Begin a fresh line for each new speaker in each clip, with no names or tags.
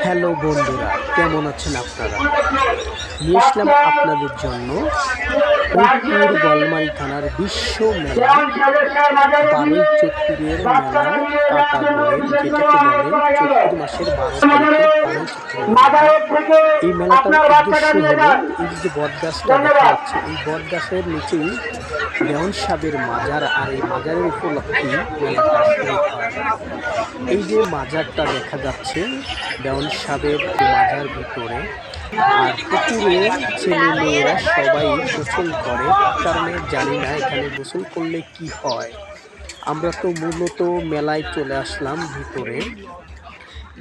Hello বন্ধুরা, কেমন আছেন আপনারা? নিয়ে আসলাম আপনাদের জন্য ফরিদপুর বলমারী থানার বিশ্ব মেলা 12ই চৈত্রের মেলা কাটাগড়ের, যেটাকে বলে চৈত্র মাসের 12 তারিখে 12ই চৈত্রের মেলা। এই মেলাটার উদ্দেশ্য হলো এই যে বটগাছটা দেখা যাচ্ছে, এই বটগাছের নিচেই দেওয়ান সাহেবের মাজার, আর এই মাজারের উপলক্ষে মেলাটা শুরু হয়। এই যে মাজারটা দেখা যাচ্ছে দেওয়ান সাহেবের মাজার ভিতরে, আর পুকুরে ছেলে মেয়েরা সবাই গোসল করে। কারণে জানি না এখানে গোসল করলে কি হয়। আমরা তো মূলত মেলায় চলে আসলাম ভিতরে,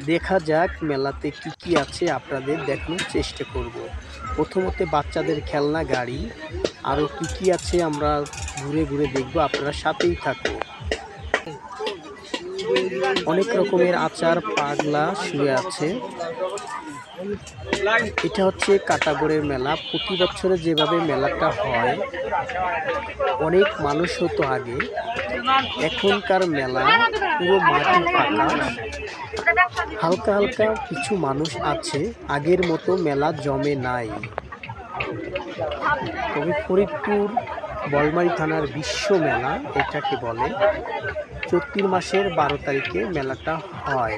দেখা যাক মেলাতে কি কি আছে, আপনাদের দেখানোর চেষ্টা করব। প্রথমত বাচ্চাদের খেলনা গাড়ি, আরও কি কি আছে আমরা ঘুরে ঘুরে দেখব, আপনারা সাথেই থাকুন। অনেক রকমের আচার পাগলা শুয়ে আছে। এটা হচ্ছে কাটাগড়ের মেলা। প্রতি বছরে যেভাবে মেলাটা হয়, অনেক মানুষ হতো আগে, এখনকার মেলা পুরো মাটি ফাঁকা, হালকা হালকা কিছু মানুষ আছে, আগের মতো মেলা জমে নাই। তবে ফরিদপুর বলমারী থানার বিশ্ব মেলা এটাকে বলে, চৈত্র মাসের 12 তারিখে মেলাটা হয়।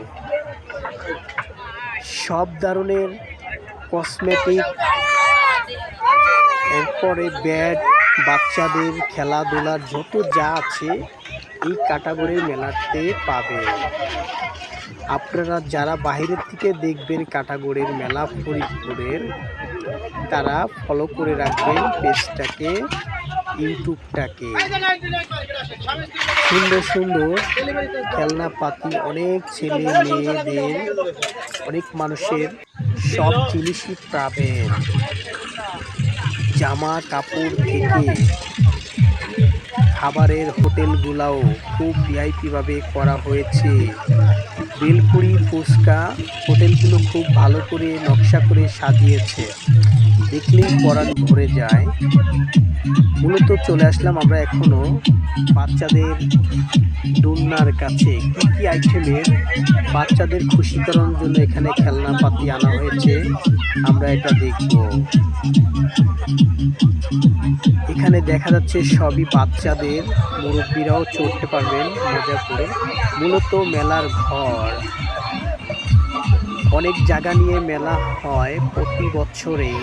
সব ধরনের কসমেটিক, এরপরে ব্যাট, বাচ্চাদের খেলাধুলার যত যা আছে এই কাটাগড়ের মেলাতে পাবে। আপনারা যারা বাইরের থেকে দেখবেন কাটাগড়ের মেলা ফরিদপুরের, তারা ফলো করে রাখবেন পেজটাকে, ইউটিউবটাকে। সুন্দর সুন্দর খেলনাপাতি, অনেক ছেলে মেয়েদের, অনেক মানুষের সব জিনিসই পাবেন। জামা কাপড় থেকে খাবারের হোটেলগুলাও খুব ভিআইপি ভাবে করা হয়েছে। বেলপুরি, ফুচকা হোটেলগুলো খুব ভালো করে নকশা করে সাজিয়েছে, দেখলেই পরাণ ভরে যায়। মূলত চলে আসলাম আমরা এখনো বাচ্চাদের দোলনার কাছে। কি কি আইটেমের বাচ্চাদের খুশি করার জন্য এখানে খেলনাপাতি আনা হয়েছে, আমরা এটা দেখব। এখানে দেখা যাচ্ছে সবই বাচ্চাদের, মুরব্বীরাও চড়তে পারবেন মজা করে। মূলত মেলার ঘর, অনেক জায়গা নিয়ে মেলা হয় প্রতি বছরেই।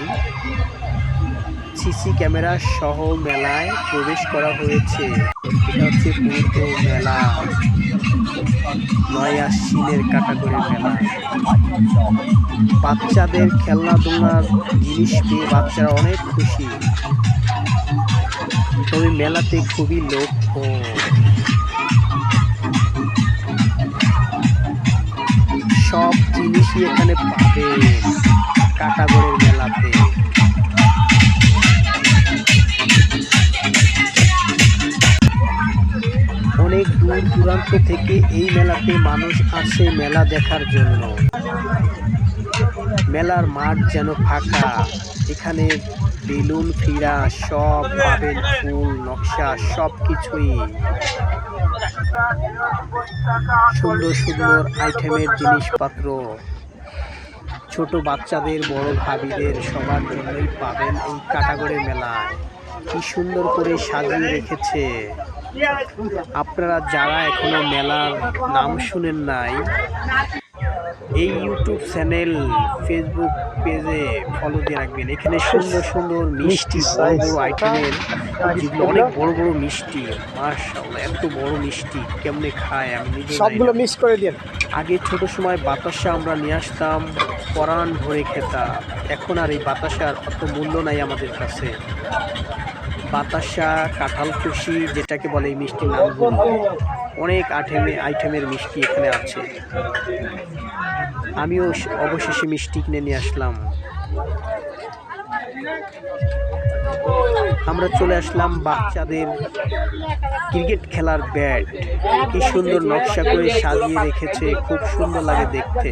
সিসি ক্যামেরা সহ মেলায় প্রবেশ করা হয়েছে। এটা হচ্ছে পুরো মেলা, 9 আশ্বিনের কাটাগড়ের মেলা। বাচ্চাদের খেলনাধুলার জিনিস পেয়ে বাচ্চারা অনেক খুশি। তবে মেলাতে খুবই লোক কম। সব জিনিসই এখানে পাবেন কাটাগড়ের মেলাতে। অনেক দূর দূরান্ত থেকে এই মেলাতে মানুষ আসে মেলা দেখার জন্য। মেলার মাঠ যেন ফাঁকা, এখানে বেলুন ফিরা সব পাবেন, ফুল নকশা সব কিছুই। সুন্দর সুন্দর আইটেমের জিনিসপত্র ছোট বাচ্চাদের, বড় ভাবিদের সবার জন্যই পাবেন এই কাটাগড়ের মেলায়। কি সুন্দর করে সাজিয়ে রেখেছে। আপনারা যারা এখনো মেলার নাম শুনেন নাই, এই ইউটিউব চ্যানেল, ফেসবুক পেজে ফলো দিয়ে রাখবেন। এখানে সুন্দর সুন্দর মিষ্টি, বড় বড় আইটেমের, যেগুলো অনেক বড় বড় মিষ্টি। মাশাআল্লাহ, এত বড় মিষ্টি কেমনে খায় আমি নিজে সবগুলো মিস করে দিন। আগে ছোট সময় বাতাসা আমরা নিয়ে আসতাম, পরাণ ভরে খেতাম। এখন আর এই বাতাসার অত মূল্য নাই আমাদের কাছে। বাতাসা, কাঁঠাল খুশি যেটাকে বলে, এই মিষ্টি নামগুলো অনেক আইটেমের মিষ্টি এখানে আছে। আমিও অবশেষে মিষ্টি কিনে নিয়ে আসলাম। আমরা চলে আসলাম বাচ্চাদের ক্রিকেট খেলার ব্যাট। কি সুন্দর নকশা করে সাজিয়ে রেখেছে, খুব সুন্দর লাগে দেখতে।